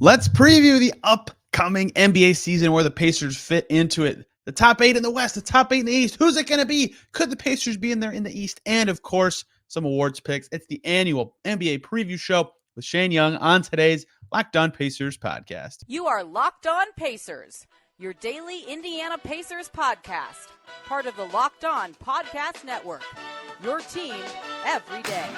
Let's preview the upcoming NBA season where the Pacers fit into it. The top 8 in the West, the top 8 in the East. Who's it going to be? Could the Pacers be in there in the East? And, of course, some awards picks. It's the annual NBA preview show with Shane Young on today's Locked On Pacers podcast. You are Locked On Pacers, your daily Indiana Pacers podcast, part of the Locked On Podcast Network, your team every day.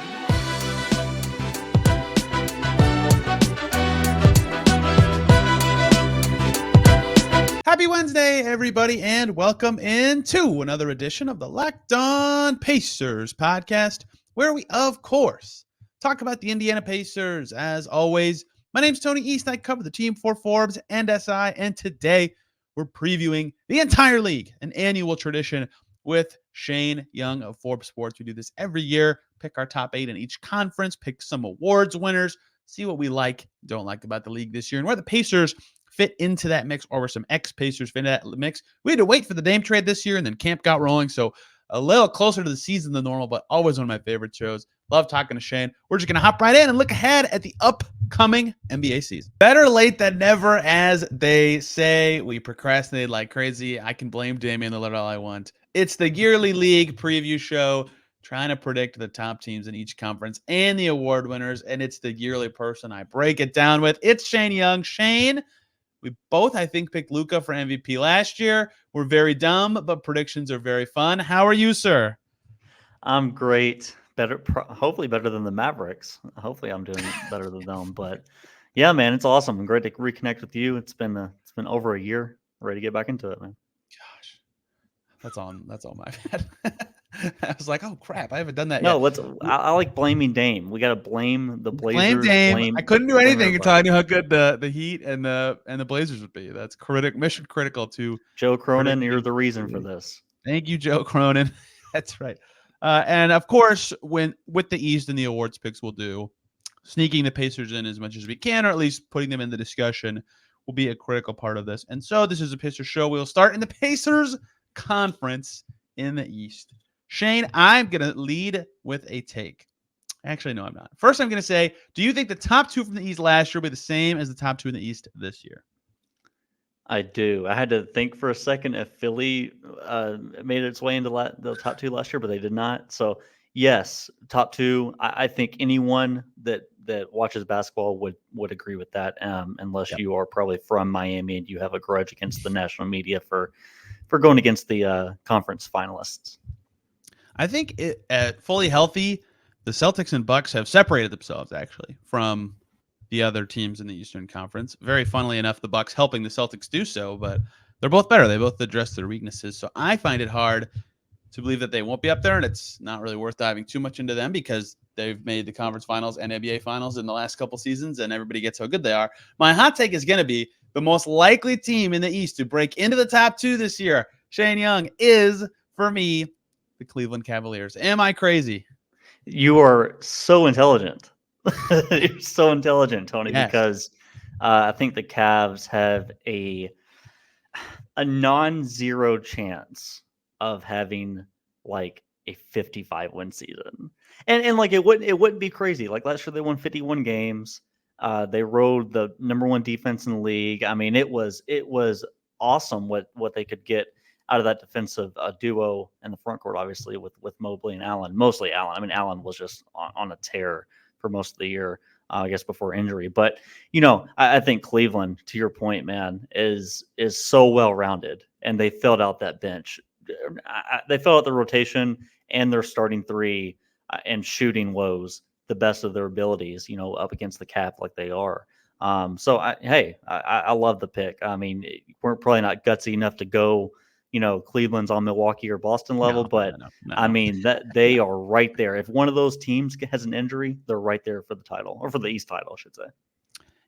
Happy Wednesday, everybody, and welcome into another edition of the Locked On Pacers podcast, where we, of course, talk about the Indiana Pacers. As always, my name's Tony East. I cover the team for Forbes and SI, and today we're previewing the entire league, an annual tradition with Shane Young of Forbes Sports. We do this every year, pick our top 8 in each conference, pick some awards winners, see what we like, don't like about the league this year, and where the Pacers fit into that mix, or where some ex-Pacers fit into that mix. We had to wait for the Dame trade this year, and then camp got rolling, so a little closer to the season than normal, but always one of my favorite shows. Love talking to Shane. We're just going to hop right in and look ahead at the upcoming NBA season. Better late than never, as they say. We procrastinated like crazy. I can blame Damian Lillard all I want. It's the yearly league preview show, trying to predict the top teams in each conference and the award winners, and it's the yearly person I break it down with. It's Shane Young. Shane, we both, I think, picked Luka for MVP last year. We're very dumb, but predictions are very fun. How are you, sir? I'm great. Hopefully better than the Mavericks. Hopefully I'm doing better than them. But yeah, man, it's awesome. I'm great to reconnect with you. It's been over a year. Ready to get back into it, man. Gosh, that's all my bad. I was like, oh crap, I haven't done that yet. No, I like blaming Dame. We got to blame the Blazers. Blame Dame. I couldn't do anything until I knew how good the Heat and the Blazers would be. That's mission critical to Joe Cronin. You're the reason for this. Thank you, Joe Cronin. That's right. And of course, with the East and the awards picks, we'll do sneaking the Pacers in as much as we can, or at least putting them in the discussion, will be a critical part of this. And so this is a Pacers show. We'll start in the Pacers conference in the East. Shane, I'm going to lead with a take. Actually, no, I'm not. First, I'm going to say, do you think the top 2 from the East last year will be the same as the top 2 in the East this year? I do. I had to think for a second if Philly made its way into the top 2 last year, but they did not. So, yes, top 2. I think anyone that watches basketball would agree with that, unless you are probably from Miami and you have a grudge against the national media for going against the conference finalists. I think fully healthy, the Celtics and Bucks have separated themselves, actually, from the other teams in the Eastern Conference. Very funnily enough, the Bucks helping the Celtics do so, but they're both better. They both address their weaknesses. So I find it hard to believe that they won't be up there, and it's not really worth diving too much into them because they've made the conference finals and NBA finals in the last couple seasons, and everybody gets how good they are. My hot take is going to be the most likely team in the East to break into the top 2 this year, Shane Young, is, for me, the Cleveland Cavaliers. Am I crazy? You are so intelligent. You're so intelligent, Tony, yes. Because I think the Cavs have a non-zero chance of having like a 55 win season. And like it wouldn't be crazy. Like last year they won 51 games. They rode the number 1 defense in the league. I mean, it was awesome what they could get out of that defensive duo in the front court, obviously, with Mobley and Allen. Mostly Allen. I mean, Allen was just on a tear for most of the year, I guess, before injury. But, I think Cleveland, to your point, man, is so well-rounded, and they filled out that bench. They filled out the rotation and their starting 3 and shooting woes the best of their abilities, up against the cap like they are. So, I love the pick. I mean, we're probably not gutsy enough to go Cleveland's on Milwaukee or Boston level, but I mean that they are right there. If one of those teams has an injury, they're right there for the title, or for the East title, I should say.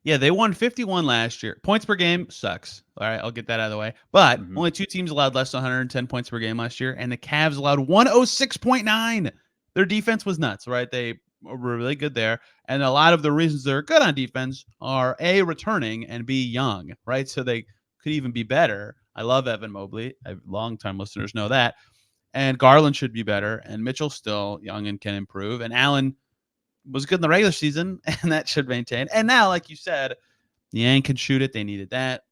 Yeah, they won 51 last year. Points per game sucks. All right, I'll get that out of the way. But only 2 teams allowed less than 110 points per game last year, and the Cavs allowed 106.9. Their defense was nuts, right? They were really good there, and a lot of the reasons they're good on defense are A, returning, and B, young, right? So they could even be better. I love Evan Mobley. Long-time listeners know that. And Garland should be better. And Mitchell's still young and can improve. And Allen was good in the regular season, and that should maintain. And now, like you said, Niang can shoot it. They needed that.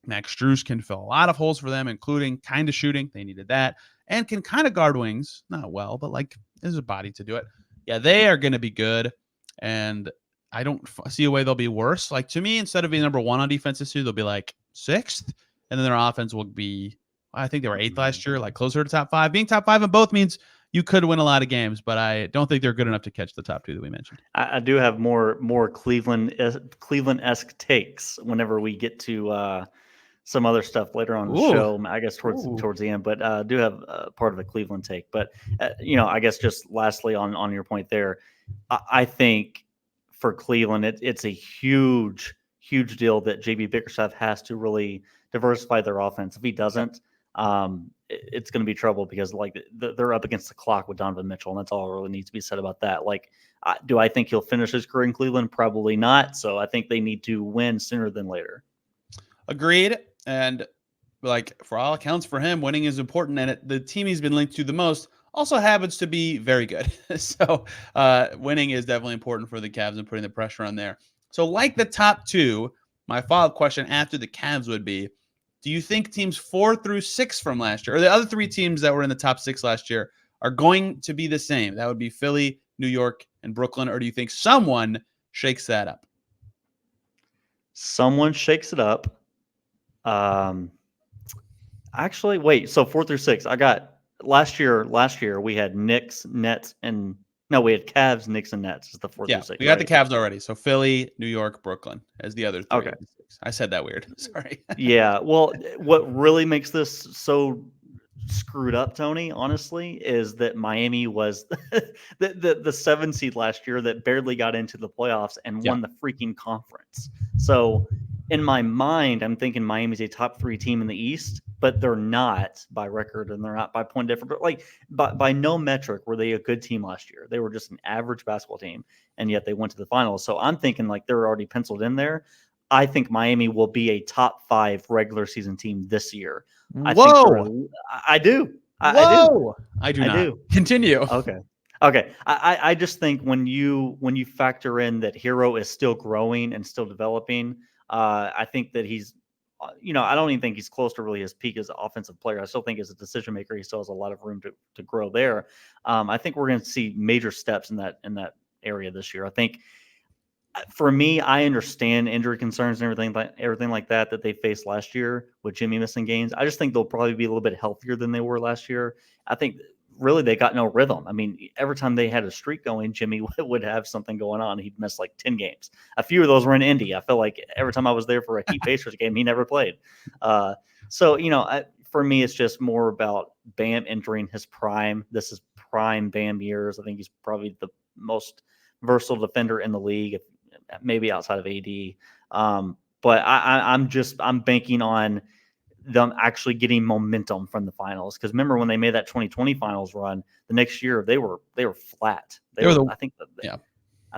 Max Strus can fill a lot of holes for them, including kind of shooting. They needed that. And can kind of guard wings. Not well, but like there's a body to do it. Yeah, they are going to be good. And I don't see a way they'll be worse. Like to me, instead of being number 1 on defense this year, they'll be like 6th. And then their offense will be, I think they were 8th last year, like closer to top 5. Being top 5 in both means you could win a lot of games, but I don't think they're good enough to catch the top 2 that we mentioned. I do have more Cleveland-esque takes whenever we get to some other stuff later on in the show, I guess towards the end, but I do have part of a Cleveland take. But, I guess just lastly on your point there, I think for Cleveland, it's a huge deal that JB Bickerstaff has to really diversify their offense. If he doesn't, it's going to be trouble because like they're up against the clock with Donovan Mitchell, and that's all really needs to be said about that. Like, do I think he'll finish his career in Cleveland? Probably not. So I think they need to win sooner than later. Agreed. And like for all accounts for him, winning is important. And the team he's been linked to the most also happens to be very good. So winning is definitely important for the Cavs and putting the pressure on there. So like the top 2, my follow-up question after the Cavs would be, do you think teams 4 through 6 from last year, or the other 3 teams that were in the top 6 last year, are going to be the same? That would be Philly, New York, and Brooklyn. Or do you think someone shakes that up? Someone shakes it up. Actually, wait. So 4 through 6, I got last year we had Knicks, Nets, and no, we had Cavs, Knicks, and Nets is the 4 through 6. We got the Cavs already. So Philly, New York, Brooklyn as the other 3. Okay. I said that weird. Sorry. Yeah. Well, what really makes this so screwed up, Tony, honestly, is that Miami was the 7 seed last year that barely got into the playoffs and won the freaking conference. So in my mind, I'm thinking Miami's a top 3 team in the East, but they're not by record and they're not by point difference. But like by no metric were they a good team last year. They were just an average basketball team, and yet they went to the finals. So I'm thinking like they're already penciled in there. I think Miami will be a top 5 regular season team this year. I do. I do. I do not. Do. Continue. Okay. I just think when you factor in that Hero is still growing and still developing, I think that he's, I don't even think he's close to really his peak as an offensive player. I still think as a decision maker, he still has a lot of room to grow there. I think we're going to see major steps in that area this year. I think for me, I understand injury concerns and everything like that they faced last year with Jimmy missing games. I just think they'll probably be a little bit healthier than they were last year. I think really they got no rhythm. I mean, every time they had a streak going, Jimmy would have something going on. He'd miss like 10 games. A few of those were in Indy. I feel like every time I was there for a Heat Pacers game, he never played. So, for me, it's just more about Bam entering his prime. This is prime Bam years. I think he's probably the most versatile defender in the league, maybe outside of AD. But I'm banking on them actually getting momentum from the finals. Because remember when they made that 2020 finals run, the next year they were flat. I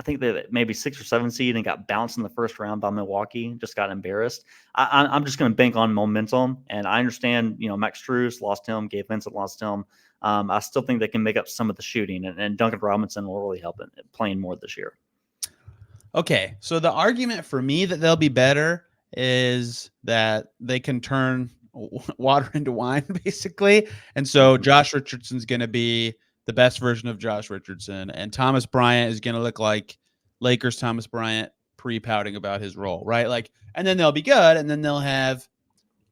think they maybe 6 or 7 seed and got bounced in the first round by Milwaukee. Just got embarrassed. I'm just going to bank on momentum. And I understand, Max Strus lost him, Gabe Vincent lost him. I still think they can make up some of the shooting, and Duncan Robinson will really help in playing more this year. Okay, so the argument for me that they'll be better is that they can turn water into wine, basically. And so Josh Richardson's going to be the best version of Josh Richardson, and Thomas Bryant is going to look like Lakers Thomas Bryant pre-pouting about his role, right? Like, and then they'll be good, and then they'll have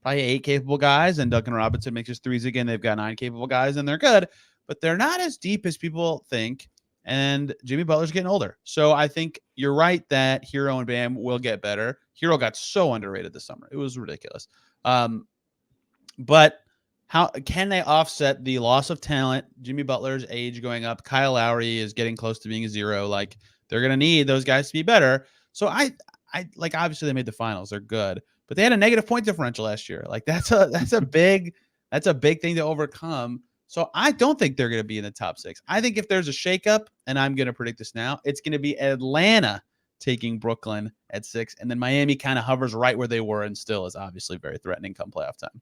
probably 8 capable guys, and Duncan Robinson makes his threes again. They've got 9 capable guys, and they're good, but they're not as deep as people think. And Jimmy Butler's getting older. So I think you're right that Hero and Bam will get better. Hero got so underrated this summer. It was ridiculous. But how can they offset the loss of talent? Jimmy Butler's age going up. Kyle Lowry is getting close to being a 0. Like, they're going to need those guys to be better. So I like, obviously they made the finals. They're good, but they had a negative point differential last year. Like, that's a big thing to overcome. So I don't think they're going to be in the top 6. I think if there's a shakeup, and I'm going to predict this now, it's going to be Atlanta taking Brooklyn at 6, and then Miami kind of hovers right where they were and still is obviously very threatening come playoff time.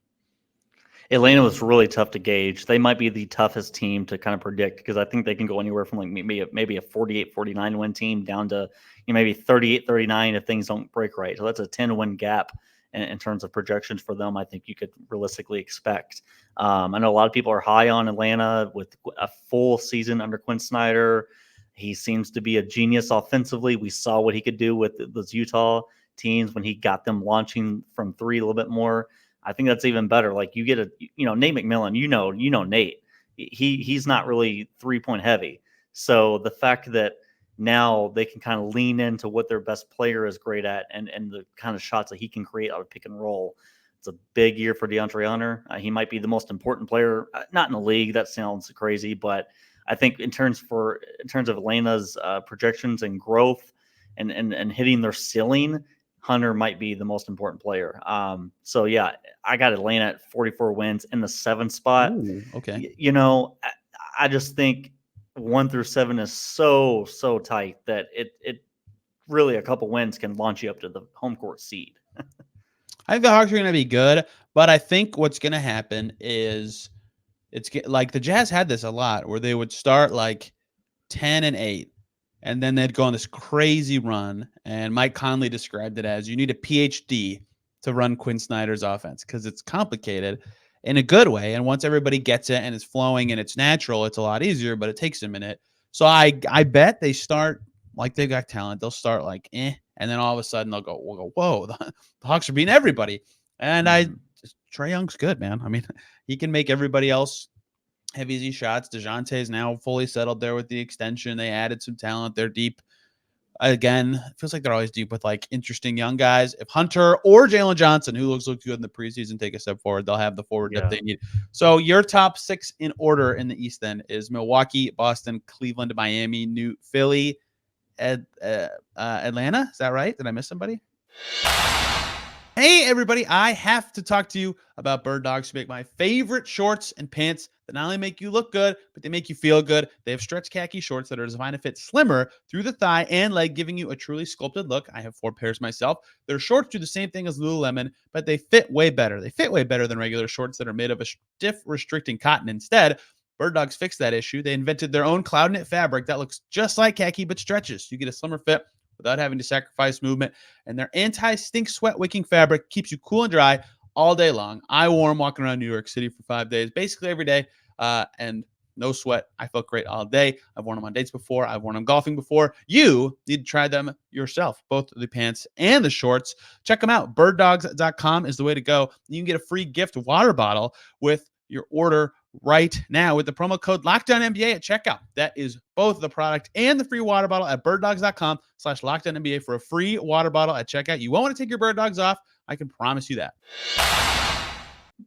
Atlanta was really tough to gauge. They might be the toughest team to kind of predict because I think they can go anywhere from like maybe a 48-49 win team down to maybe 38-39 if things don't break right. So that's a 10-win gap in terms of projections for them. I think you could realistically expect. I know a lot of people are high on Atlanta with a full season under Quinn Snyder. He seems to be a genius offensively. We saw what he could do with those Utah teams when he got them launching from three a little bit more. I think that's even better. Like you get Nate McMillan, you know Nate. He's not really 3-point heavy. So the fact that now they can kind of lean into what their best player is great at and the kind of shots that he can create out of pick and roll. It's a big year for DeAndre Hunter. He might be the most important player, not in the league. That sounds crazy, but I think in terms of Atlanta's projections and growth and hitting their ceiling, Hunter might be the most important player. So yeah, I got Atlanta at 44 wins in the 7th spot. Ooh, okay. I just think 1 through 7 is so tight that it really a couple wins can launch you up to the home court seed. I think the Hawks are going to be good, but I think what's going to happen is it's like the Jazz had this a lot where they would start like 10-8, and then they'd go on this crazy run. And Mike Conley described it as you need a PhD to run Quinn Snyder's offense because it's complicated in a good way. And once everybody gets it and it's flowing and it's natural, it's a lot easier, but it takes a minute. So I bet they start like they got talent. They'll start like and then all of a sudden we'll go, whoa, the Hawks are beating everybody. And Trae Young's good, man. I mean, he can make everybody else have easy shots. DeJounte is now fully settled there with the extension. They added some talent. They're deep. Again, it feels like they're always deep with like interesting young guys. If Hunter or Jalen Johnson, who looks good in the preseason, take a step forward, they'll have the forward depth they need. So your top 6 in order in the East then is Milwaukee, Boston, Cleveland, Miami, New Philly, Atlanta. Is that right? Did I miss somebody? Hey, everybody, I have to talk to you about Birddogs, to make my favorite shorts and pants that not only make you look good, but they make you feel good. They have stretch khaki shorts that are designed to fit slimmer through the thigh and leg, giving you a truly sculpted look. I have 4 pairs myself. Their shorts do the same thing as Lululemon, but they fit way better. They fit way better than regular shorts that are made of a stiff, restricting cotton. Instead, Birddogs fixed that issue. They invented their own cloud knit fabric that looks just like khaki but stretches. You get a slimmer fit without having to sacrifice movement. And their anti-stink sweat wicking fabric keeps you cool and dry all day long. I wore them walking around New York City for 5 days, basically every day, and no sweat. I felt great all day. I've worn them on dates before. I've worn them golfing before. You need to try them yourself, both the pants and the shorts. Check them out. Birddogs.com is the way to go. You can get a free gift water bottle with your order right now with the promo code LOCKEDONNBA at checkout. That is both the product and the free water bottle at birddogs.com/LOCKEDONNBA for a free water bottle at checkout. You won't want to take your Bird Dogs off. I can promise you that.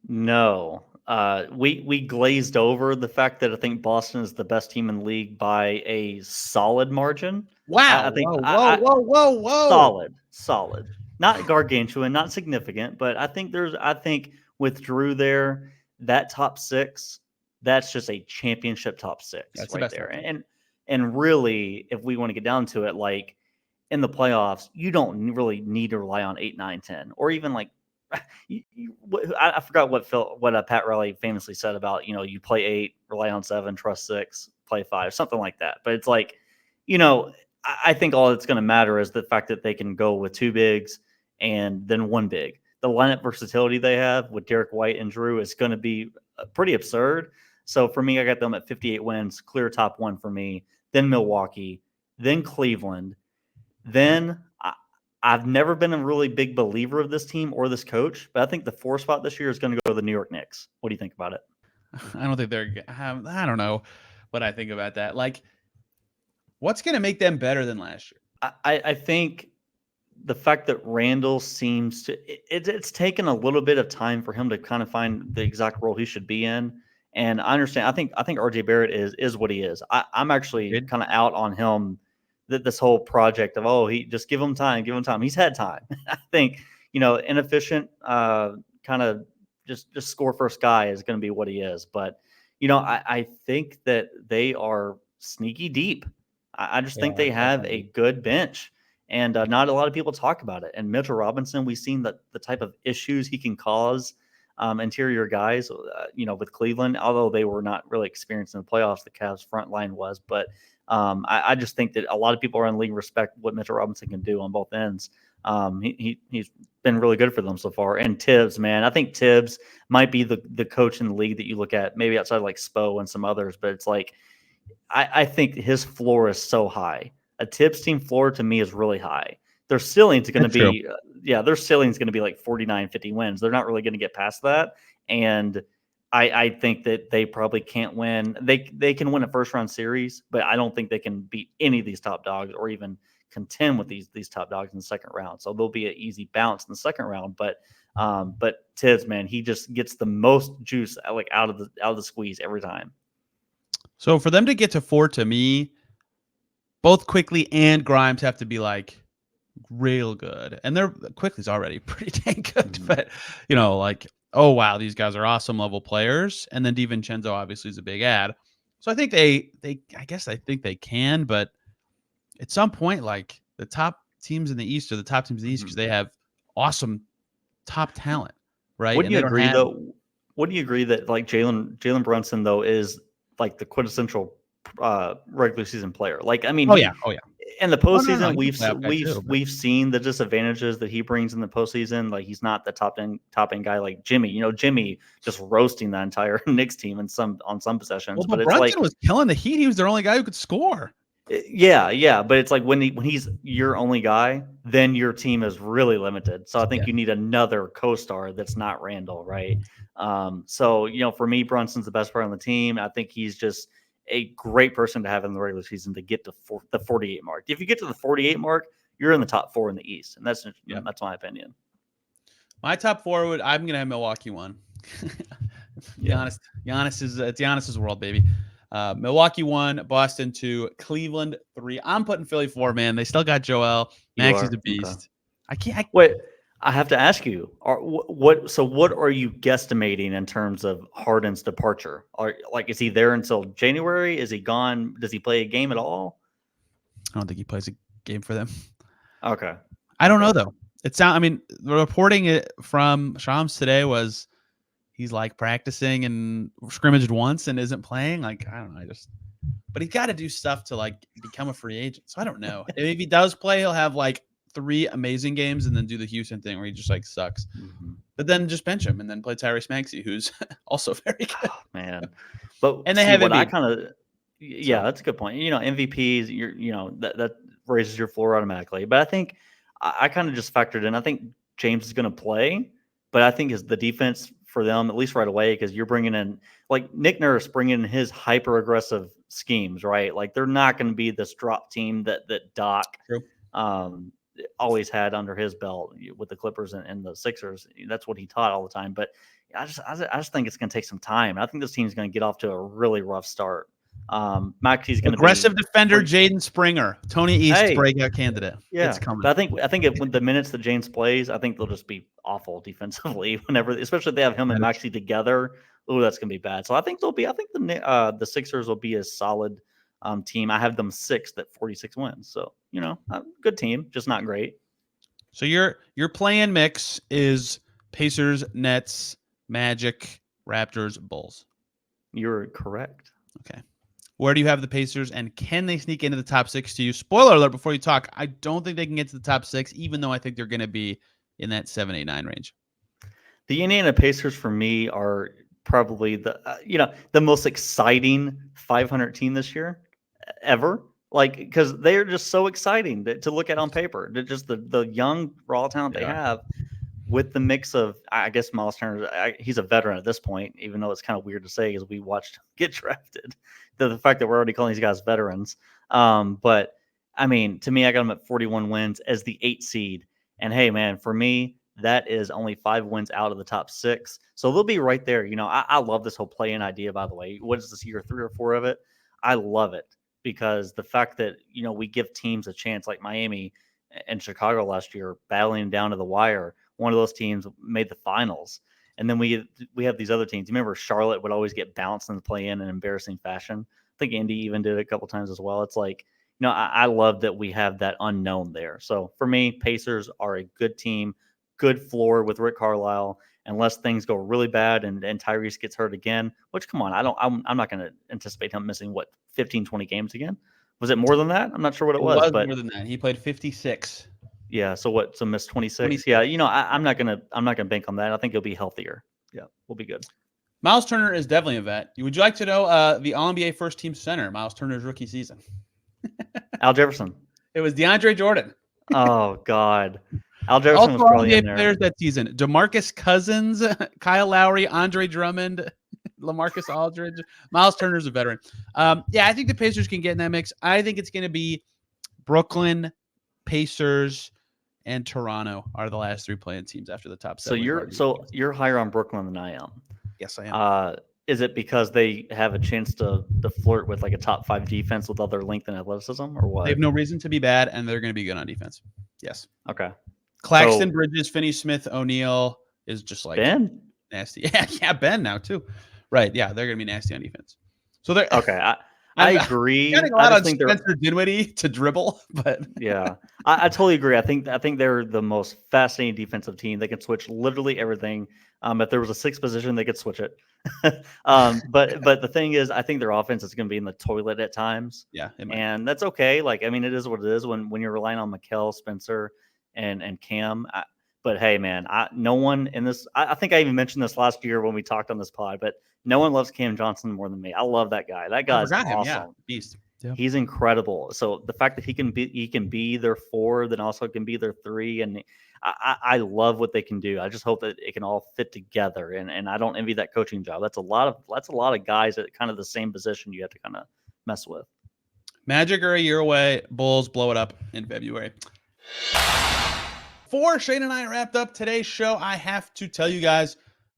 No. We glazed over the fact that I think Boston is the best team in the league by a solid margin. Wow. I think Whoa. Solid. Not gargantuan, not significant, but I think with Drew there, that top 6, that's just a championship top 6 that's right there. And really, if we want to get down to it, like in the playoffs, you don't really need to rely on 8, 9, 10, or even like I forgot what Pat Riley famously said about, you play 8, rely on 7, trust 6, play 5, something like that. But it's like, I think all that's going to matter is the fact that they can go with 2 bigs and then 1 big. The lineup versatility they have with Derek White and Drew is going to be pretty absurd. So for me, I got them at 58 wins, clear top 1 for me, then Milwaukee, then Cleveland. Then I've never been a really big believer of this team or this coach, but I think the 4 spot this year is going to go to the New York Knicks. What do you think about it? I don't think I don't know what I think about that. Like, what's going to make them better than last year? I think the fact that Randall seems to it's taken a little bit of time for him to kind of find the exact role he should be in. And I understand. I think RJ Barrett is what he is. I'm actually kind of out on him. This whole project of he just give him time. He's had time. I think inefficient, kind of just score first guy is going to be what he is. But I think that they are sneaky deep. I just think they have a good bench. And not a lot of people talk about it. And Mitchell Robinson, we've seen the type of issues he can cause interior guys, with Cleveland, although they were not really experienced in the playoffs, the Cavs front line was. But I just think that a lot of people around the league respect what Mitchell Robinson can do on both ends. He's been really good for them so far. And Tibbs, man, I think Tibbs might be the coach in the league that you look at, maybe outside like Spo and some others, but it's like I think his floor is so high. A Tibbs team floor to me is really high. Their ceiling's going to be, their ceiling's going to be like 49, 50 wins. They're not really going to get past that. And I think that they probably can't win. They can win a first round series, but I don't think they can beat any of these top dogs or even contend with these top dogs in the second round. So there'll be an easy bounce in the second round. But Tibbs, man, he just gets the most juice out of the squeeze every time. So for them to get to 4, to me, both Quickly and Grimes have to be like real good. And Quickly's already pretty dang good, but oh wow, these guys are awesome level players. And then DiVincenzo obviously is a big add. So I think I think they can, but at some point, like the top teams in the East are the top teams in the East because they have awesome top talent, right? Wouldn't you agree though? Wouldn't you agree that like Jalen Brunson though is like the quintessential regular season player? Like, I mean, oh yeah. In the postseason, no. we've seen the disadvantages that he brings in the postseason. Like, he's not the top end guy like Jimmy. Jimmy just roasting the entire Knicks team on some possessions. Well, but it's Brunson like was killing the Heat. He was their only guy who could score. Yeah, but it's like when he's your only guy, then your team is really limited. So I think you need another co-star that's not Randall, right? So for me, Brunson's the best player on the team. I think he's just a great person to have in the regular season to get to the 48 mark. If you get to the 48 mark, you're in the top 4 in the East, and that's my opinion. My top 4 I'm gonna have Milwaukee 1. Be honest, it's Giannis's world, baby. Milwaukee 1, Boston 2, Cleveland 3. I'm putting Philly 4, man. They still got Joel. Maxi's a beast. Okay. Wait, I have to ask you, what are you guesstimating in terms of Harden's departure? Is he there until January? Is he gone? Does he play a game at all? I don't think he plays a game for them. Okay. I don't know though. The reporting from Shams today was he's like practicing and scrimmaged once and isn't playing. Like, I don't know. But he's got to do stuff to like become a free agent. So I don't know. If he does play, he'll have like 3 amazing games and then do the Houston thing where he just like sucks. But then just bench him and then play Tyrese Maxey, who's also very good. Oh, man. But and they have what MVP. I kind of that's a good point. MVPs, that raises your floor automatically. But I think I kind of just factored in. I think James is going to play, but I think the defense for them, at least right away, because you're bringing in like Nick Nurse bringing in his hyper aggressive schemes, right? Like they're not going to be this drop team that Doc always had under his belt with the Clippers and the Sixers. That's what he taught all the time. But I just think it's going to take some time. I think this team is going to get off to a really rough start. Maxi's going to be aggressive defender. Jaden Springer, Tony East, breakout candidate. Yeah, it's coming. But I think when the minutes that James plays, I think they'll just be awful defensively. Especially if they have him and Maxey together. Oh, that's going to be bad. So I think the Sixers will be a solid team. I have them 6th at 46 wins. So good team, just not great. So your play-in mix is Pacers, Nets, Magic, Raptors, Bulls. You're correct. Okay. Where do you have the Pacers, and can they sneak into the top 6 to you? Spoiler alert before you talk, I don't think they can get to the top 6, even though I think they're going to be in that 7, 8, 9 range. The Indiana Pacers, for me, are probably the most exciting 500 team this year ever. Like, because they're just so exciting to look at on paper. They're just the young, raw talent they have with the mix of, I guess, Miles Turner. He's a veteran at this point, even though it's kind of weird to say as we watched him get drafted. The fact that we're already calling these guys veterans. But, I mean, to me, I got them at 41 wins as the 8 seed. And, hey, man, for me, that is only 5 wins out of the top 6. So they'll be right there. I love this whole play-in idea, by the way. What is this, year 3 or 4 of it? I love it. Because the fact that, we give teams a chance like Miami and Chicago last year, battling down to the wire. One of those teams made the finals. And then we have these other teams. You remember Charlotte would always get bounced in the play-in embarrassing fashion. I think Indy even did it a couple times as well. It's like, I love that we have that unknown there. So for me, Pacers are a good team, good floor with Rick Carlisle, unless things go really bad and Tyrese gets hurt again. Which, come on, I'm not going to anticipate him missing 15, 20 games again. Was it more than that? I'm not sure what it was, but more than that. He played 56. Yeah. So missed 26. 26. Yeah. I'm not gonna bank on that. I think he'll be healthier. Yeah, we'll be good. Miles Turner is definitely a vet. Would you like to know the All-NBA first team center, Miles Turner's rookie season? Al Jefferson. It was DeAndre Jordan. Oh God. Al Jefferson was probably in there. Players that season: DeMarcus Cousins, Kyle Lowry, Andre Drummond, LaMarcus Aldridge. Miles Turner's a veteran. Yeah, I think the Pacers can get in that mix. I think it's going to be Brooklyn, Pacers, and Toronto are the last 3 playing teams after the top 7. You're higher on Brooklyn than I am. Yes, I am. Is it because they have a chance to flirt with like a top 5 defense with other length and athleticism, or what? They have no reason to be bad, and they're going to be good on defense. Yes. Okay. Claxton, Bridges, Finney-Smith, O'Neal is just like Ben. Nasty. Yeah, Ben now too. Right. Yeah, they're going to be nasty on defense. So they're okay. I agree. Getting a lot of Spencer Dinwiddie to dribble, but yeah, I totally agree. I think they're the most fascinating defensive team. They can switch literally everything. If there was a 6th position, they could switch it. But the thing is, I think their offense is going to be in the toilet at times. Yeah, and that's okay. Like, I mean, it is what it is when you're relying on Mikal, Spencer, and Cam. But hey, man, no one in this. I think I even mentioned this last year when we talked on this pod, but no one loves Cam Johnson more than me. I love that guy. That guy's awesome. Yeah. Beast. Yep. He's incredible. So the fact that he can be their 4, then also can be their 3, and I love what they can do. I just hope that it can all fit together. And I don't envy that coaching job. That's a lot of guys at kind of the same position you have to kind of mess with. Magic are a year away. Bulls blow it up in February. Before Shane and I wrapped up today's show, I have to tell you guys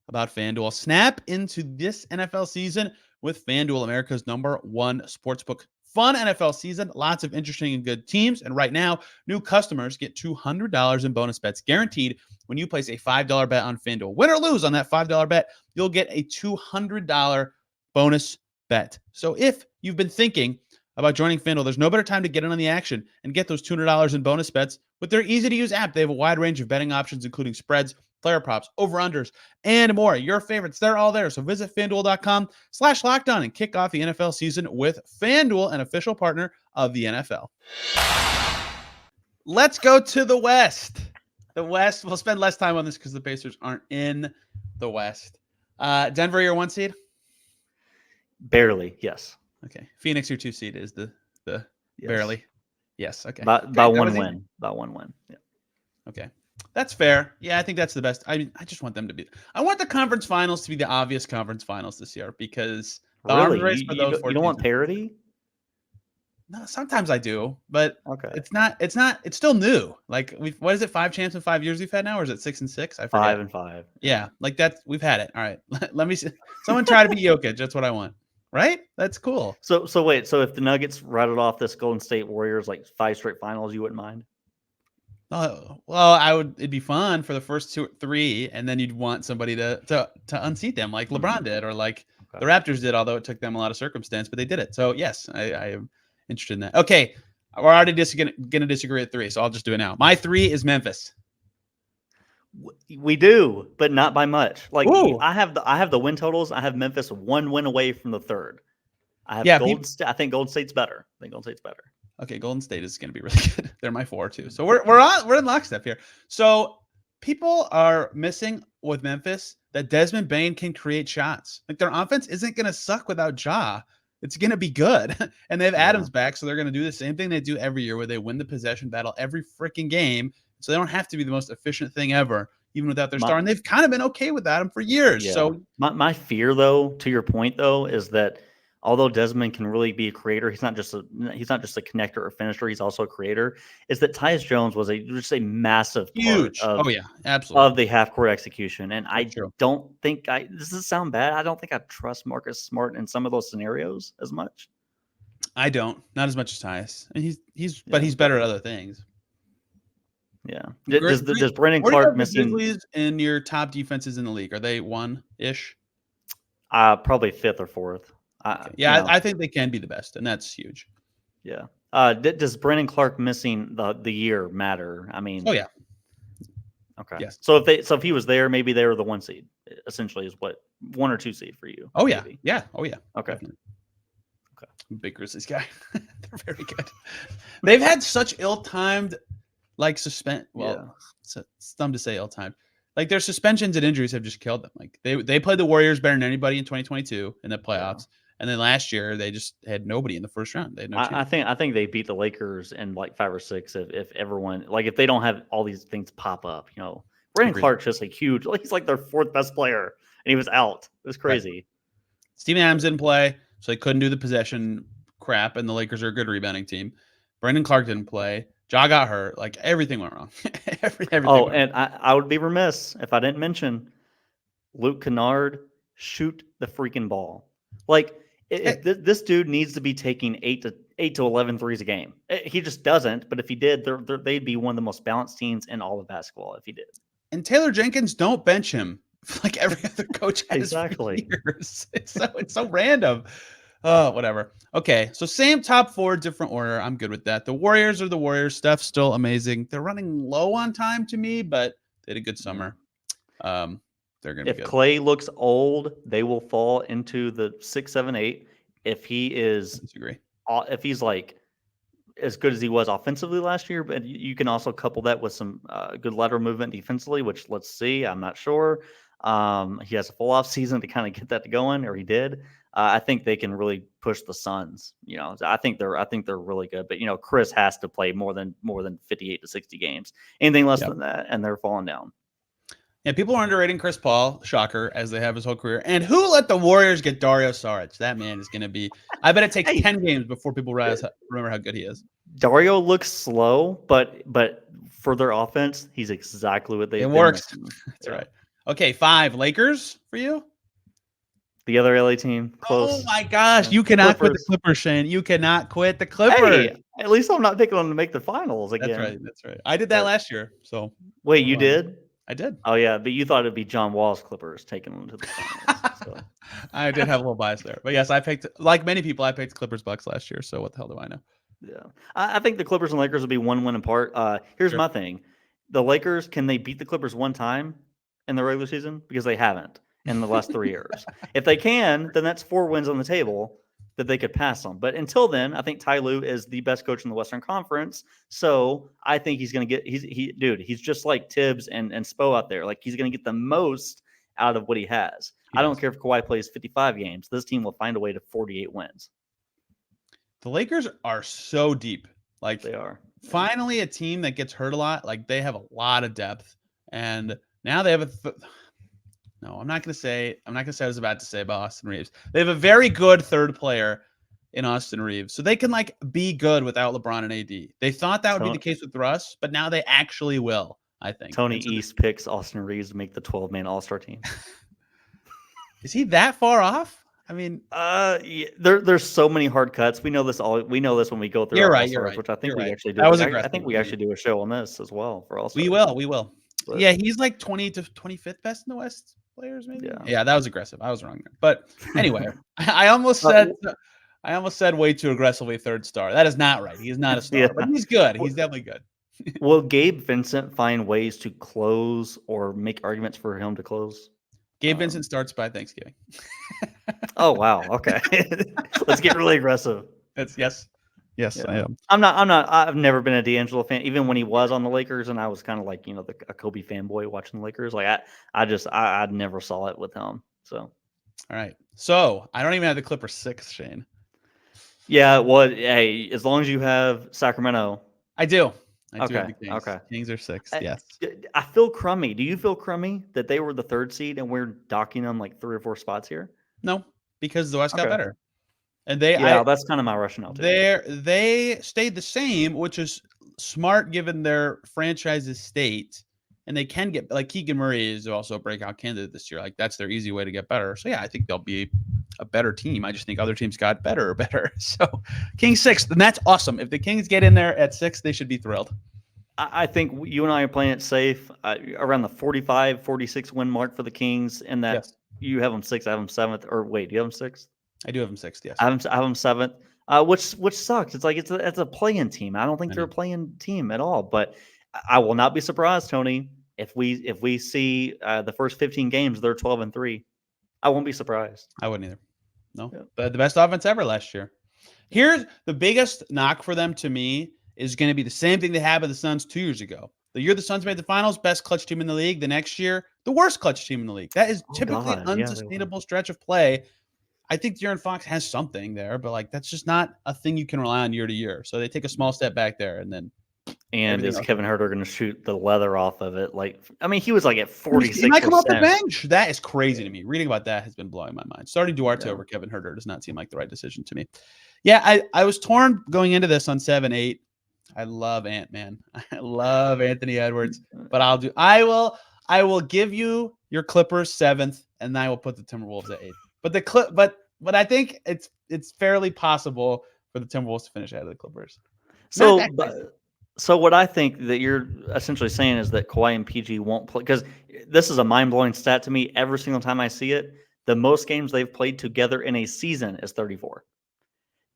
about FanDuel. Snap into this NFL season with FanDuel, America's #1 sportsbook. Fun NFL season, lots of interesting and good teams. And right now, new customers get $200 in bonus bets guaranteed when you place a $5 bet on FanDuel. Win or lose on that $5 bet, you'll get a $200 bonus bet. So if you've been thinking about joining FanDuel, there's no better time to get in on the action and get those $200 in bonus bets with their easy-to-use app. They have a wide range of betting options, including spreads, player props, over-unders, and more. Your favorites, they're all there. So visit FanDuel.com/LockedOn and kick off the NFL season with FanDuel, an official partner of the NFL. Let's go to the West. The West, we'll spend less time on this because the Pacers aren't in the West. Denver, your 1 seed? Barely, yes. Okay. Phoenix, your 2 seed is the yes. Barely. Yes. Okay. About one win. About one win. Yeah. Okay. That's fair. Yeah, I think that's the best. I mean, I just want them to be. I want the conference finals to be the obvious conference finals this year because the arms race for those. You don't want parity? No, sometimes I do, but okay. It's not. It's still new. Like what is it? 5 champs in 5 years we've had now, or is it 6 and 6? I forget. 5 and 5. Yeah, like that. We've had it. All right. Let me see. Someone try to beat Jokic. That's what I want. Right? That's cool. So wait. So if the Nuggets rattled off this Golden State Warriors like 5 straight finals, you wouldn't mind? Well, I would. It'd be fun for the first 2 or 3, and then you'd want somebody to unseat them, like LeBron did, or like the Raptors did. Although it took them a lot of circumstance, but they did it. So yes, I am interested in that. Okay, we're already gonna disagree at 3, so I'll just do it now. My 3 is Memphis. We do, but not by much. Like Ooh. I have the win totals. I have Memphis 1 win away from the 3rd. I have Golden State. I think Golden State's better. Okay, Golden State is going to be really good. They're my 4 too. So we're in lockstep here. So people are missing with Memphis that Desmond Bane can create shots. Like their offense isn't going to suck without Ja. It's going to be good. And they have Adams back, so they're going to do the same thing they do every year where they win the possession battle every freaking game. So they don't have to be the most efficient thing ever, even without their star. And they've kind of been okay without him for years. Yeah. So my fear, though, to your point, though, is that although Desmond can really be a creator, he's not just a connector or finisher. He's also a creator. Is that Tyus Jones was just a massive huge part of, absolutely of the half court execution. And I don't think this doesn't sound bad. I don't think I trust Marcus Smart in some of those scenarios as much. I don't, not as much as Tyus. And he's better at other things. Yeah. Does Brandon Clark missing in your top defenses in the league? Are they 1-ish? Probably 5th or 4th. I think they can be the best, and that's huge. Yeah. Does Brandon Clark missing the year matter? I mean, Okay. Yes. So if he was there, maybe they were the 1 seed. Essentially, is what 1 or 2 seed for you? Oh yeah, maybe. yeah. Oh yeah. Okay. Definitely. Okay. I'm a big Grizzlies guy. They're very good. They've had such ill-timed, like Well, it's dumb to say ill-timed. Like their suspensions and injuries have just killed them. Like they played the Warriors better than anybody in 2022 in the playoffs, and then last year they just had nobody in the first round. They had no chance. I think they beat the Lakers in like 5 or 6 if everyone, like, if they don't have all these things pop up. Brandon Agreed. Clark's just like huge. Like he's like their 4th best player, and he was out. It was crazy. Right. Steven Adams didn't play, so they couldn't do the possession crap, and the Lakers are a good rebounding team. Brandon Clark didn't play. Ja got hurt. Like everything went wrong. everything Oh, went and I would be remiss if I didn't mention Luke Kennard. Shoot the freaking ball. Like this dude needs to be taking 8 to 11 threes a game. He just doesn't. But if he did, they'd be one of the most balanced teams in all of basketball if he did. And Taylor Jenkins, don't bench him like every other coach has Exactly. for years. It's so random. Oh, whatever. Okay, so same top 4, different order. I'm good with that. The Warriors are the Warriors. Steph's still amazing. They're running low on time to me, but they had a good summer. They're going to be good. If Clay looks old, they will fall into the 6, 7, 8. If he is, I disagree. If he's like as good as he was offensively last year, but you can also couple that with some good lateral movement defensively, which let's see. I'm not sure. He has a full off season to kind of get that going, or he did. I think they can really push the Suns. I think they're really good. But Chris has to play more than 58 to 60 games. Anything less than that, and they're falling down. Yeah, people are underrating Chris Paul, shocker, as they have his whole career. And who let the Warriors get Dario Saric? That man is going to be – I bet it takes 10 games before people remember how good he is. Dario looks slow, but for their offense, he's exactly what they've been. It works. That's right. Okay, 5, Lakers for you? The other LA team, close. Oh, my gosh. You cannot quit the Clippers, Shane. You cannot quit the Clippers. Hey, at least I'm not picking them to make the finals again. That's right. I did that last year. So wait, you did? I did. Oh, yeah, but you thought it'd be John Wall's Clippers taking them to the finals. So. I did have a little bias there. But, yes, I picked – like many people, I picked Clippers Bucks last year. So what the hell do I know? Yeah. I think the Clippers and Lakers will be 1 win apart. Here's my thing. The Lakers, can they beat the Clippers one time in the regular season? Because they haven't in the last 3 years. If they can, then that's 4 wins on the table that they could pass on. But until then, I think Ty Lue is the best coach in the Western Conference. So I think he's going to get he's just like Tibbs and Spo out there. Like, he's going to get the most out of what he has. I don't care if Kawhi plays 55 games. This team will find a way to 48 wins. The Lakers are so deep. Like, they are. Finally a team that gets hurt a lot. Like, they have a lot of depth. And now they have no, I'm not going to say what I was about to say about Austin Reeves. They have a very good third player in Austin Reeves. So they can be good without LeBron and AD. They thought that would be the case with Russ, but now they actually will, I think. Tony East picks Austin Reeves to make the 12-man All-Star team. Is he that far off? I mean, yeah, there's so many hard cuts. We know this when we go through. You're right. Which I think we actually do. That was I think we actually do a show on this as well for All-Star. We will. But, yeah, he's like 20 to 25th best in the West players, maybe. Yeah, that was aggressive. I was wrong there. But anyway, I almost said way too aggressively third star. That is not right. He is not a star, but he's good. He's definitely good. Will Gabe Vincent find ways to close or make arguments for him to close? Gabe Vincent starts by Thanksgiving. Oh wow! Okay, let's get really aggressive. Yes, yeah. I am. I'm not. I've never been a D'Angelo fan, even when he was on the Lakers, and I was kind of like a Kobe fanboy watching the Lakers. Like I never saw it with him. So, all right. So I don't even have the Clippers 6, Shane. Yeah. Well, hey, as long as you have Sacramento, I do. I do have the Kings. Okay. Kings are 6. Yes. I feel crummy. Do you feel crummy that they were the 3rd seed and we're docking them like 3 or 4 spots here? No, because the West got better. And that's kind of my rationale too. They stayed the same, which is smart given their franchise's state. And they can get, like, Keegan Murray is also a breakout candidate this year. Like, that's their easy way to get better. So yeah, I think they'll be a better team. I just think other teams got better. So Kings 6th, and that's awesome. If the Kings get in there at 6, they should be thrilled. I think you and I are playing it safe around the 45, 46 win mark for the Kings, and that you have them 6th, I have them 7th. Or wait, do you have them 6th? I do have them 6th. Yes, I have them 7th. Which sucks. It's like it's a play-in team. I don't think they're a play-in team at all. But I will not be surprised, Tony, if we see the first 15 games, they're 12-3, I won't be surprised. I wouldn't either. No, Yeah. but the best offense ever last year. Here's the biggest knock for them to me is going to be the same thing they had with the Suns 2 years ago. The year the Suns made the finals, best clutch team in the league. The next year, the worst clutch team in the league. That is typically an unsustainable stretch of play. I think De'Aaron Fox has something there, but like that's just not a thing you can rely on year to year. So they take a small step back there, and then. And is Kevin Huerter going to shoot the leather off of it? Like, I mean, he was like at 46%. He might come off the bench. That is crazy to me. Reading about that has been blowing my mind. Starting Duarte over Kevin Huerter does not seem like the right decision to me. Yeah, I was torn going into this on 7-8. I love Ant-Man. I love Anthony Edwards, but I will give you your Clippers 7th, and I will put the Timberwolves at 8th. But I think it's fairly possible for the Timberwolves to finish ahead of the Clippers. So what I think that you're essentially saying is that Kawhi and PG won't play, because this is a mind-blowing stat to me. Every single time I see it, the most games they've played together in a season is 34.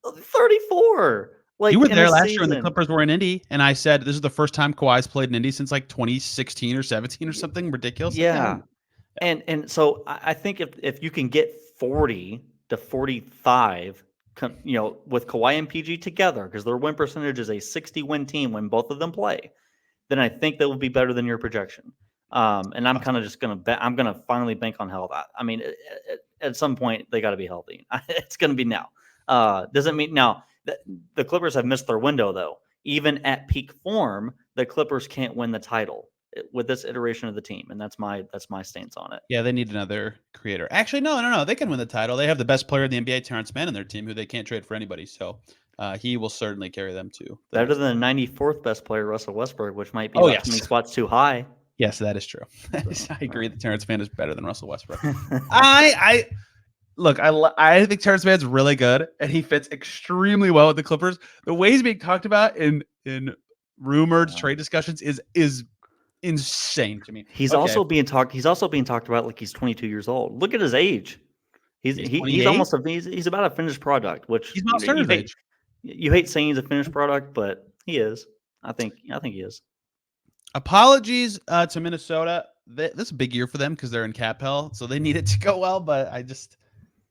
34! Like, you were there last year when the Clippers were in Indy, and I said this is the first time Kawhi's played in Indy since like 2016 or 17 or something ridiculous. Yeah. And so I think if you can get 40 to 45, with Kawhi and PG together, because their win percentage is a 60-win team when both of them play, then I think that will be better than your projection. And I'm kind of just going to bet. I'm going to finally bank on health. I mean, at some point, they got to be healthy. It's going to be now. Doesn't mean now the Clippers have missed their window, though. Even at peak form, the Clippers can't win the title with this iteration of the team, and that's my stance on it. Yeah, they need another creator. Actually, no, they can win the title. They have the best player in the NBA, Terrence Mann, in their team, who they can't trade for anybody. So he will certainly carry them too. Better than the 94th best player, Russell Westbrook, which might be 20 spots too high. Yes, that is true. I agree that Terrence Mann is better than Russell Westbrook. I think Terrence Mann's really good, and he fits extremely well with the Clippers. The way he's being talked about in rumored trade discussions is insane to me. He's also being talked about like he's 22 years old. Look at his age. He's almost he's about a finished product, which he's not Turner's age. You hate saying he's a finished product, but he is. I think he is. Apologies to Minnesota. This is a big year for them because they're in cap hell, so they need it to go well. But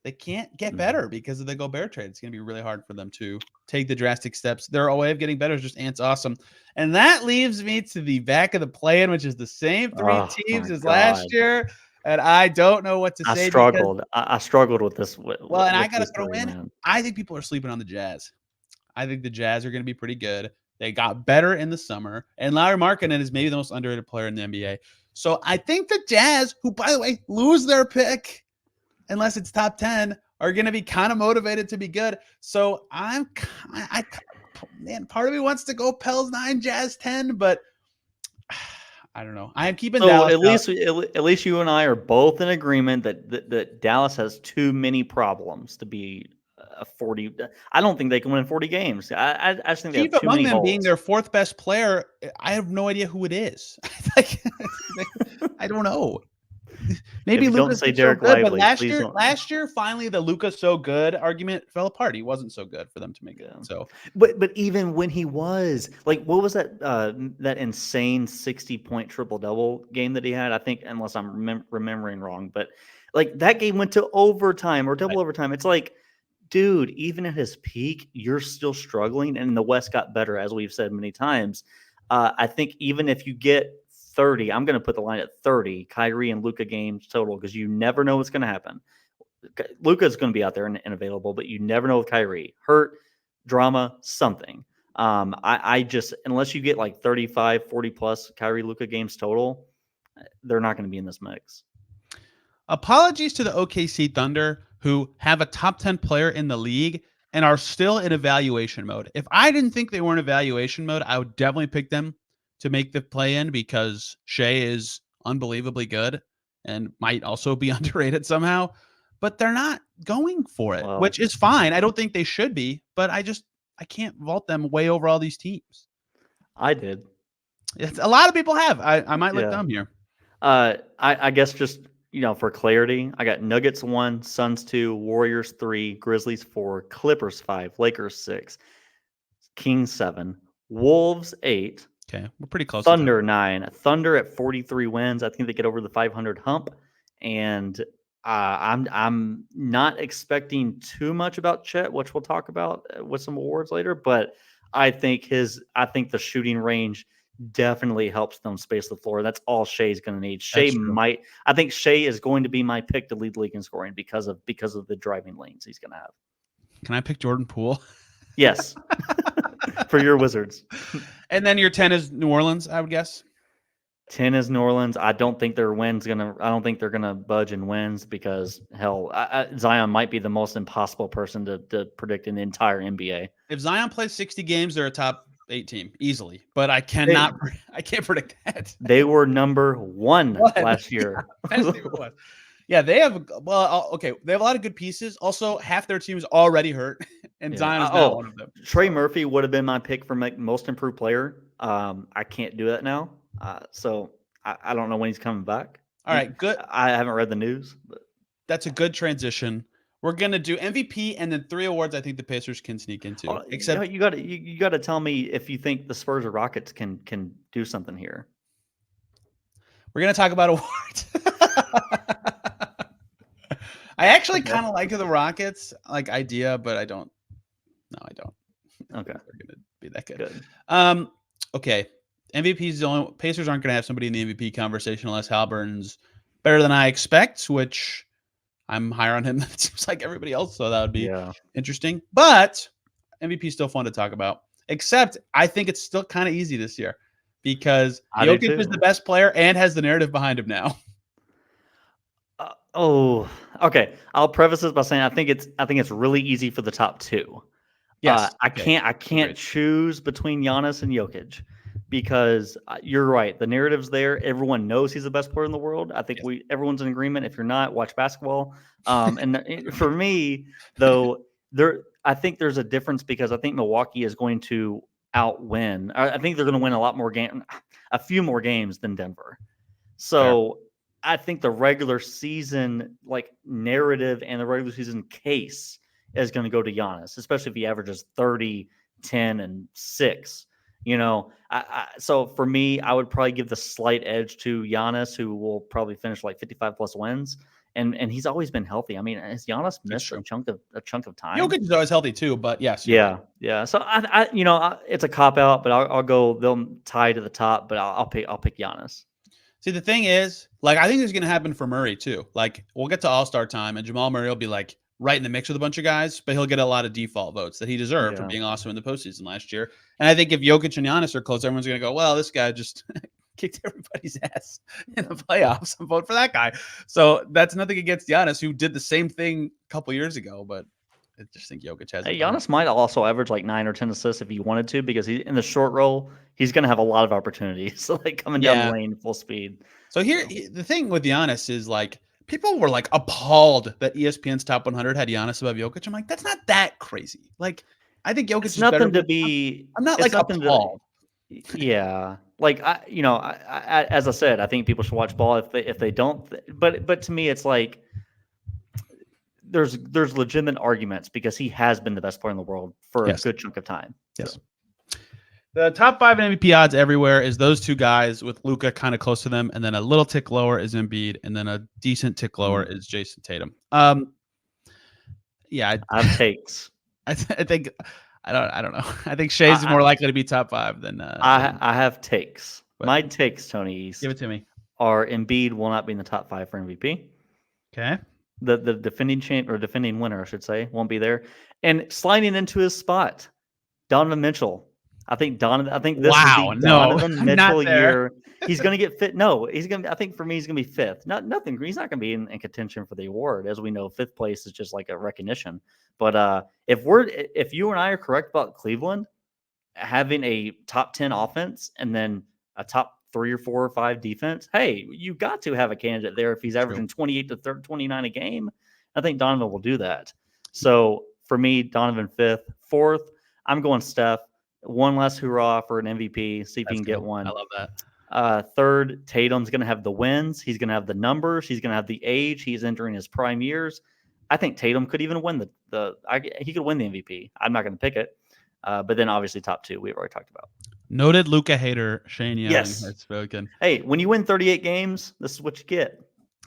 they can't get better because of the Gobert trade. It's going to be really hard for them to take the drastic steps. Their way of getting better is just Ant's awesome. And that leaves me to the back of the play-in, which is the same three teams as last year. And I don't know what to say. I struggled with this. I got to throw in. Man. I think people are sleeping on the Jazz. I think the Jazz are going to be pretty good. They got better in the summer. And Lauri Markkanen is maybe the most underrated player in the NBA. So I think the Jazz, who, by the way, lose their pick unless it's top 10, are going to be kind of motivated to be good. So part of me wants to go Pels 9, Jazz 10, but I don't know. I am keeping Dallas. At least you and I are both in agreement that Dallas has too many problems to be a 40. I don't think they can win 40 games. I just think they have too many holes. Being their fourth best player, I have no idea who it is. I don't know. Maybe Luka's so good, but last year, finally, the Luka's so good argument fell apart. He wasn't so good for them to make it. So, but even when he was, like, what was that that insane 60-point triple-double game that he had? I think, unless I'm remembering wrong, but like that game went to overtime or double overtime. It's like, dude, even at his peak, you're still struggling, and the West got better, as we've said many times. I think even if you get 30, I'm going to put the line at 30 Kyrie and Luka games total, because you never know what's going to happen. Luka is going to be out there and available, but you never know with Kyrie. Hurt, drama, something. I just, unless you get like 35, 40 plus Kyrie Luka games total, they're not going to be in this mix. Apologies to the OKC Thunder, who have a top 10 player in the league and are still in evaluation mode. If I didn't think they were in evaluation mode, I would definitely pick them to make the play-in because Shea is unbelievably good and might also be underrated somehow. But they're not going for it, which is fine. I don't think they should be, but I can't vault them way over all these teams. I did. A lot of people have. I might look dumb here. I guess just, for clarity, I got Nuggets 1, Suns 2, Warriors 3, Grizzlies 4, Clippers 5, Lakers 6, Kings 7, Wolves 8, Okay, we're pretty close. Thunder 9. Thunder at 43 wins. I think they get over the 500 hump, and I'm not expecting too much about Chet, which we'll talk about with some awards later. But I think the shooting range definitely helps them space the floor. That's all Shea's going to need. I think Shea is going to be my pick to lead the league in scoring because of the driving lanes he's going to have. Can I pick Jordan Poole? Yes, for your Wizards. And then your 10 is New Orleans, I would guess. 10 is New Orleans. I don't think they're gonna budge in wins because hell, Zion might be the most impossible person to predict in the entire NBA. If Zion plays 60 games, they're a top 8 team easily. But I can't predict that. They were number 1 last year. Yeah, they have They have a lot of good pieces. Also, half their team is already hurt, and Zion is not one of them. Trey Murphy would have been my pick for most improved player. I can't do that now. So I don't know when he's coming back. All right, good. I haven't read the news, but that's a good transition. We're gonna do MVP and then 3 awards I think the Pacers can sneak into. Except you got to tell me if you think the Spurs or Rockets can do something here. We're gonna talk about awards. I actually kind of like the Rockets idea, but I don't. No, I don't. Okay, they're gonna be that good. Okay. MVP's the only Pacers aren't going to have somebody in the MVP conversation unless Halliburton's better than I expect, which I'm higher on him than it seems like everybody else. So that would be interesting. But MVP is still fun to talk about. Except I think it's still kind of easy this year because Jokic is the best player and has the narrative behind him now. Okay. I'll preface this by saying I think it's really easy for the top 2. Yes, I can't choose between Giannis and Jokic. Because you're right, the narrative's there. Everyone knows he's the best player in the world. I think everyone's in agreement. If you're not, watch basketball. And for me, though, I think there's a difference because I think Milwaukee is going to outwin. I think they're going to win a few more games than Denver. So I think the regular season narrative and the regular season case is going to go to Giannis, especially if he averages 30, 10, and 6. So for me, I would probably give the slight edge to Giannis, who will probably finish 55 plus wins, and he's always been healthy. I mean, has Giannis missed a chunk of time? Jokic is always healthy too, but yes, yeah. So I it's a cop out, but I'll go. They'll tie to the top, but I'll pick Giannis. See, the thing is, I think it's going to happen for Murray too. We'll get to All-Star time, and Jamal Murray will be right in the mix with a bunch of guys, but he'll get a lot of default votes that he deserved for being awesome in the postseason last year. And I think if Jokic and Giannis are close, everyone's going to go, well, this guy just kicked everybody's ass in the playoffs and vote for that guy. So that's nothing against Giannis, who did the same thing a couple years ago, but I just think Jokic has. Giannis might also average 9 or 10 assists if he wanted to, because he's in the short roll. He's going to have a lot of opportunities, so coming down the lane full speed. So here, the thing with Giannis is people were appalled that ESPN's top 100 had Giannis above Jokic. I'm like, that's not that crazy. I think Jokic is nothing better. to be. I'm not appalled. Yeah, as I said, I think people should watch ball if they don't. But to me, it's there's legitimate arguments because he has been the best player in the world for a good chunk of time. Yes. So. The top 5 in MVP odds everywhere is those 2 guys with Luka kind of close to them, and then a little tick lower is Embiid, and then a decent tick lower is Jason Tatum. I have takes. I think I don't know. I think Shea's more likely to be top 5 than. I have takes. My takes, Tony East. Give it to me. Are Embiid will not be in the top 5 for MVP. Okay. The defending champ or defending winner, I should say, won't be there, and sliding into his spot, Donovan Mitchell. I think this is the Donovan Mitchell year. He's going to get fit. No, I think for me, he's going to be 5th. Nothing. He's not going to be in contention for the award. As we know, 5th place is just a recognition. But if you and I are correct about Cleveland having a top 10 offense and then a top 3 or 4 or 5 defense, hey, you got to have a candidate there if he's averaging 28 to 29 a game. I think Donovan will do that. So for me, Donovan 5th. 4th, I'm going Steph. One last hurrah for an MVP. See if he can get one. I love that. 3rd, Tatum's going to have the wins. He's going to have the numbers. He's going to have the age. He's entering his prime years. I think Tatum could even win he could win the MVP. I'm not going to pick it. But then obviously top 2 we've already talked about. Noted Luca hater Shane Young Yes. has spoken. Hey, when you win 38 games, this is what you get.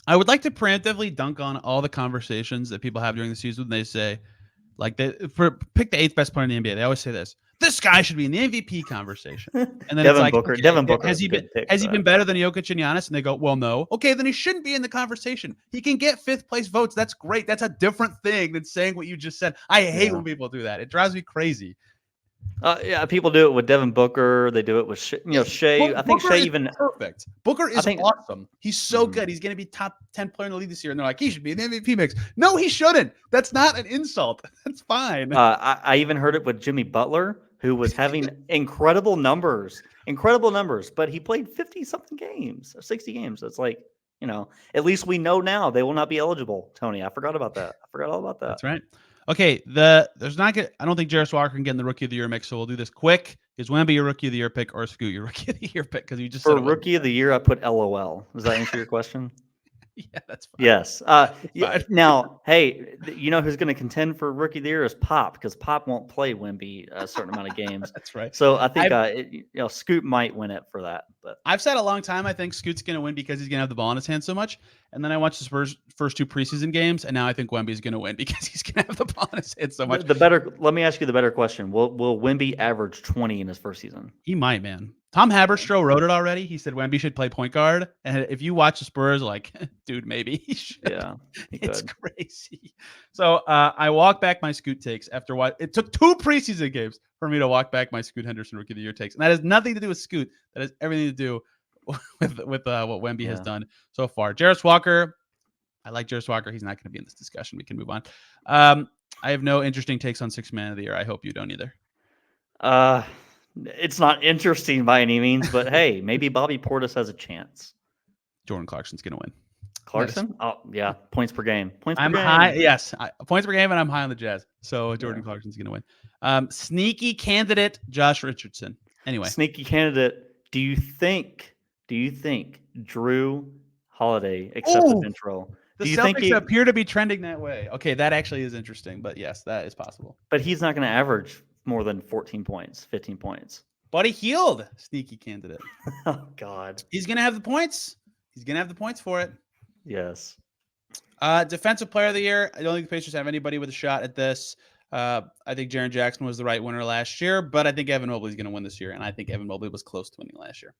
I would like to preemptively dunk on all the conversations that people have during the season when they say, like, pick the 8th best player in the NBA. They always say this guy should be in the MVP conversation. And then it's Devin like, Booker. okay, Devin Booker has is a he been good pick. has he been better than Jokic and Giannis? And they go, well, no. Okay, then he shouldn't be in the conversation. He can get 5th place votes. That's great. That's a different thing than saying what you just said. I hate when people do that. It drives me crazy. Yeah, people do it with Devin Booker. They do it with Shea. I think Booker Shea is even perfect. Booker is awesome. He's so good. He's going to be top 10 player in the league this year. And they're like, he should be in the MVP mix. No, he shouldn't. That's not an insult. That's fine. I even heard it with Jimmy Butler, who was having incredible numbers, but he played 50-something games, 60 games. It's like, at least we know now they will not be eligible, Tony. I forgot about that. I forgot all about that. That's right. Okay, I don't think Jase Walker can get in the Rookie of the Year mix, so we'll do this quick. Is Wemby your Rookie of the Year pick or Scoot your Rookie of the Year pick? Because you just for Rookie of the Year, I put LOL. Does that answer your question? Yeah, that's fine. Yes. Now, hey, you know who's going to contend for Rookie of the Year is Pop, because Pop won't play Wemby a certain amount of games. That's right. So I think Scoot might win it for that. But I've said a long time I think Scoot's going to win because he's going to have the ball in his hand so much. And then I watched the first 2 preseason games, and now I think Wemby's going to win because he's going to have the ball in his hand so much. Let me ask you the better question: Will Wemby average 20 in his first season? He might, man. Tom Haberstroh wrote it already. He said Wemby should play point guard. And if you watch the Spurs, like, dude, maybe he should. Yeah, it's crazy. So I walk back my Scoot takes after what it took 2 preseason games for me to walk back my Scoot Henderson Rookie of the Year takes. And that has nothing to do with Scoot. That has everything to do with what Wemby has done so far. Jase Walker. I like Jase Walker. He's not going to be in this discussion. We can move on. I have no interesting takes on 6th man of the year. I hope you don't either. It's not interesting by any means, but hey, maybe Bobby Portis has a chance. Jordan Clarkson's going to win. Clarkson? Oh, yeah. Points per game. I'm high. Yes. Points per game, and I'm high on the Jazz. So Jordan Clarkson's going to win. Sneaky candidate, Josh Richardson. Anyway. Sneaky candidate. Do you think Drew Holiday accepted bench role? The Celtics appear to be trending that way. Okay, that actually is interesting, but yes, that is possible. But he's not going to average more than 14 points, 15 points. But he healed. Sneaky candidate. Oh, God. He's going to have the points. He's going to have the points for it. Yes. Defensive player of the year. I don't think the Pacers have anybody with a shot at this. I think Jaren Jackson was the right winner last year, but I think Evan Mobley's going to win this year, and I think Evan Mobley was close to winning last year.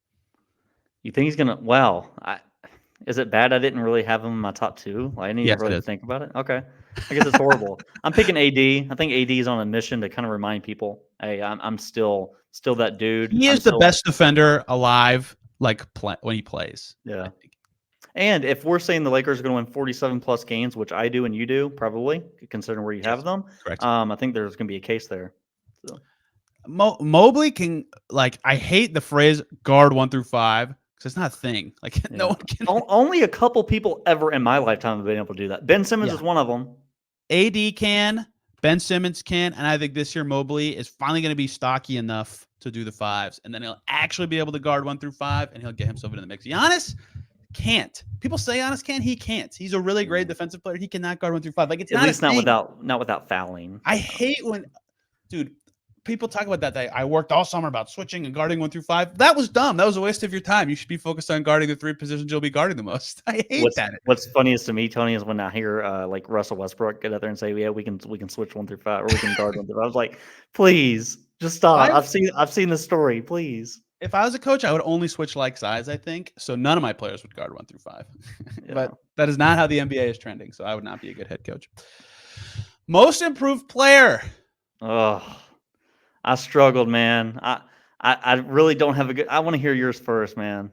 You think he's going to? Wow. Is it bad I didn't really have him in my top 2? I didn't even really think about it. Okay. I guess it's horrible. I'm picking AD. I think AD is on a mission to kind of remind people, hey, I'm still that dude. He is the best defender alive, when he plays. Yeah. And if we're saying the Lakers are going to win 47-plus games, which I do and you do, probably, considering where you have them, correct. I think there's going to be a case there. So. Mobley can, I hate the phrase guard 1 through 5. It's not a thing. No one can. Only a couple people ever in my lifetime have been able to do that. Ben Simmons is one of them. AD can. Ben Simmons can. And I think this year Mobley is finally going to be stocky enough to do the 5s. And then he'll actually be able to guard 1 through 5, and he'll get himself into the mix. Giannis can't. People say Giannis can. He can't. He's a really great defensive player. He cannot guard 1 through 5. It's at least not without fouling. I hate when, dude. People talk about that. I worked all summer about switching and guarding 1 through 5. That was dumb. That was a waste of your time. You should be focused on guarding the 3 positions you'll be guarding the most. I hate that. What's funniest to me, Tony, is when I hear Russell Westbrook get out there and say, "Yeah, we can switch 1 through 5, or we can guard 1 through 5." I was like, please, just stop. I've seen the story. Please. If I was a coach, I would only switch size. I think so. None of my players would guard 1 through 5. Yeah. But that is not how the NBA is trending. So I would not be a good head coach. Most improved player. Oh. I struggled, man. I really don't have a good. I want to hear yours first, man.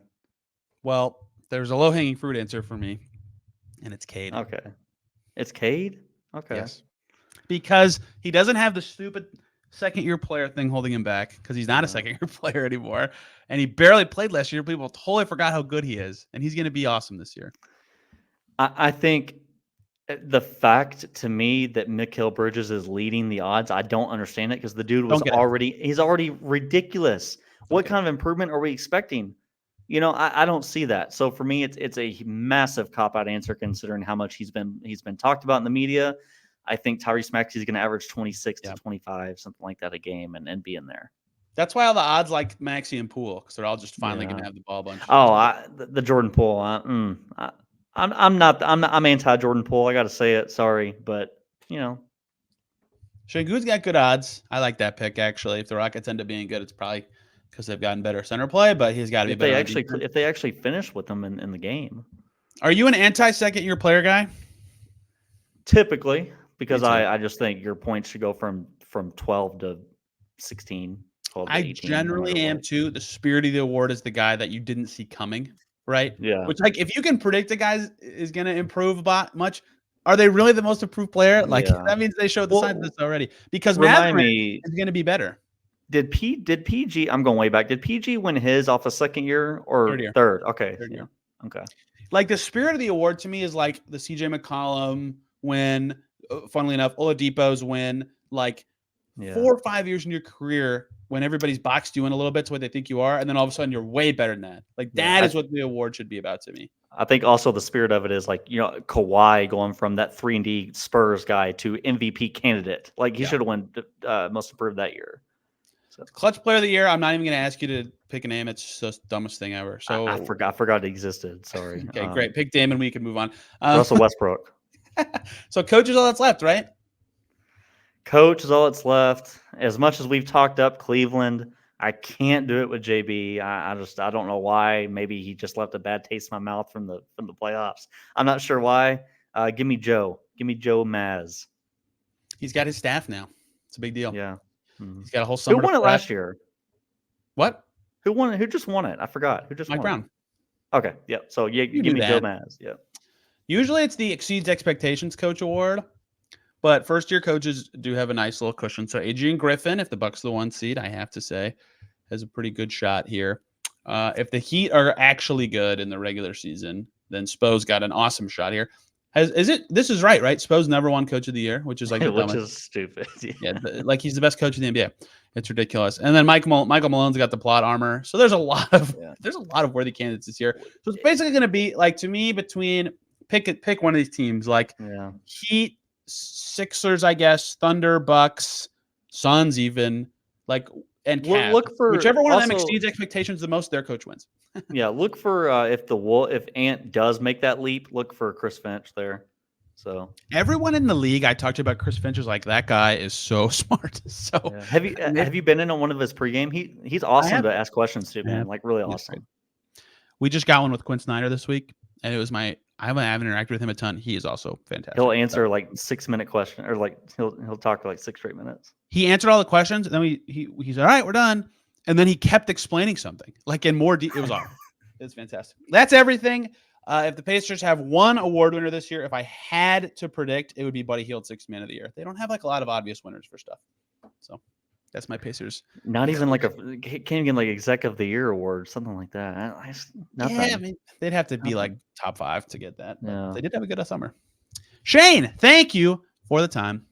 Well, there's a low-hanging fruit answer for me, and it's Cade. Okay. It's Cade? Okay. Yes. Because he doesn't have the stupid second-year player thing holding him back, because he's not a second-year player anymore, and he barely played last year. People totally forgot how good he is, and he's going to be awesome this year. I think the fact to me that Mikal Bridges is leading the odds, I don't understand it, because the dude was he's already ridiculous. What kind of improvement are we expecting? I don't see that. So for me, it's a massive cop-out answer considering how much he's been talked about in the media. I think Tyrese Maxey is going to average 26 to 25, something like that a game, and be in there. That's why all the odds like Maxey and Poole, because they're all just finally going to have the ball a bunch. Oh, the Jordan Poole. I'm anti Jordan Poole. I got to say it. Sorry, but Şengün's got good odds. I like that pick actually. If the Rockets end up being good, it's probably because they've gotten better center play, but he's got to be better. If they actually finish with them in the game. Are you an anti-second year player guy? Typically, because I just think your points should go from 12 to 16. 12 to 18, I generally am too. The spirit of the award is the guy that you didn't see coming, right? Yeah. Which, like, if you can predict a guy is going to improve much, are they really the most improved player? Like, that means they showed the signs of this already. Because Maverick is going to be better. Did PG? I'm going way back. Did PG win his off a second year or third? Okay. Third year. Okay. Like, the spirit of the award to me is like the CJ McCollum win. Funnily enough, Oladipo's win. Like 4 or 5 years in your career when everybody's boxed you in a little bit to what they think you are, and then all of a sudden you're way better than that. Like that is what the award should be about to me. I think also the spirit of it is like, Kawhi going from that 3-and-D Spurs guy to MVP candidate. Like he should have won most improved that year. So. Clutch player of the year. I'm not even going to ask you to pick a name. It's just the dumbest thing ever. So I forgot it existed. Sorry. Okay, great. Pick Damon. We can move on. Russell Westbrook. So coach is all that's left, right? Coach is all that's left. As much as we've talked up Cleveland, I can't do it with JB. I don't know why. Maybe he just left a bad taste in my mouth from the playoffs. I'm not sure why. Give me Joe. Give me Joe Maz. He's got his staff now. It's a big deal. Yeah. He's got a whole summer. Who won it last year? What? Who won it? Who just won it? I forgot. Who just Mike won Brown. It? Okay. Yeah. So give me Joe Maz. Yeah. Usually it's the exceeds expectations coach award. But first-year coaches do have a nice little cushion. So Adrian Griffin, if the Bucks are the 1 seed, I have to say, has a pretty good shot here. If the Heat are actually good in the regular season, then Spo's got an awesome shot here. This is right? Spo's never won Coach of the Year, which is like which is stupid. Yeah, like he's the best coach in the NBA. It's ridiculous. And then Michael Malone's got the plot armor. So there's a lot of worthy candidates this year. So it's basically going to be like, to me, between pick one of these teams, like Heat, Sixers, I guess, Thunder, Bucks, Suns, even and Cavs. Look for whichever one of them exceeds expectations the most, their coach wins. Yeah, look for if Ant does make that leap, look for Chris Finch there. So everyone in the league I talked about Chris Finch is like, that guy is so smart. So have you been in on one of his pregame? He's awesome to ask questions to, man. Like really awesome. We just got one with Quinn Snyder this week, and it was I haven't interacted with him a ton. He is also fantastic. He'll answer like 6-minute question, or like he'll talk for like 6 straight minutes. He answered all the questions, and then he said, "All right, we're done." And then he kept explaining something like in more detail. It was awesome. It's fantastic. That's everything. If the Pacers have one award winner this year, if I had to predict, it would be Buddy Hield, 6th Man of the Year. They don't have like a lot of obvious winners for stuff. So that's my Pacers. Not even like can't even like Exec of the Year award, something like that. Nothing. Yeah, I mean, they'd have to be like top 5 to get that. Yeah. They did have a good summer. Shane, thank you for the time.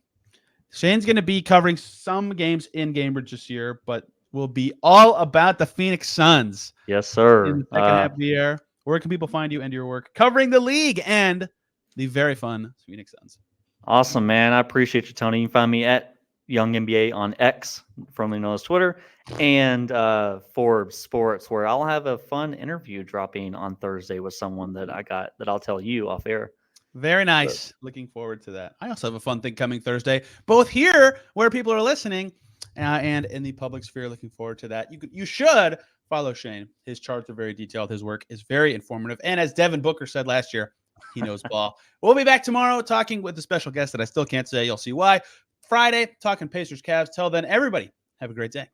Shane's going to be covering some games in Cambridge this year, but will be all about the Phoenix Suns. Yes, sir. In the second half of the year. Where can people find you and your work covering the league and the very fun Phoenix Suns? Awesome, man. I appreciate you, Tony. You can find me at Young NBA on X, formerly known as Twitter, and Forbes Sports, where I'll have a fun interview dropping on Thursday with someone that I'll tell you off air. Very nice. Looking forward to that. I also have a fun thing coming Thursday, both here where people are listening and in the public sphere. Looking forward to that. You should follow Shane. His charts are very detailed. His work is very informative. And as Devin Booker said last year, he knows ball. We'll be back tomorrow talking with a special guest that I still can't say. You'll see why. Friday, talking Pacers Cavs. Till then, everybody, have a great day.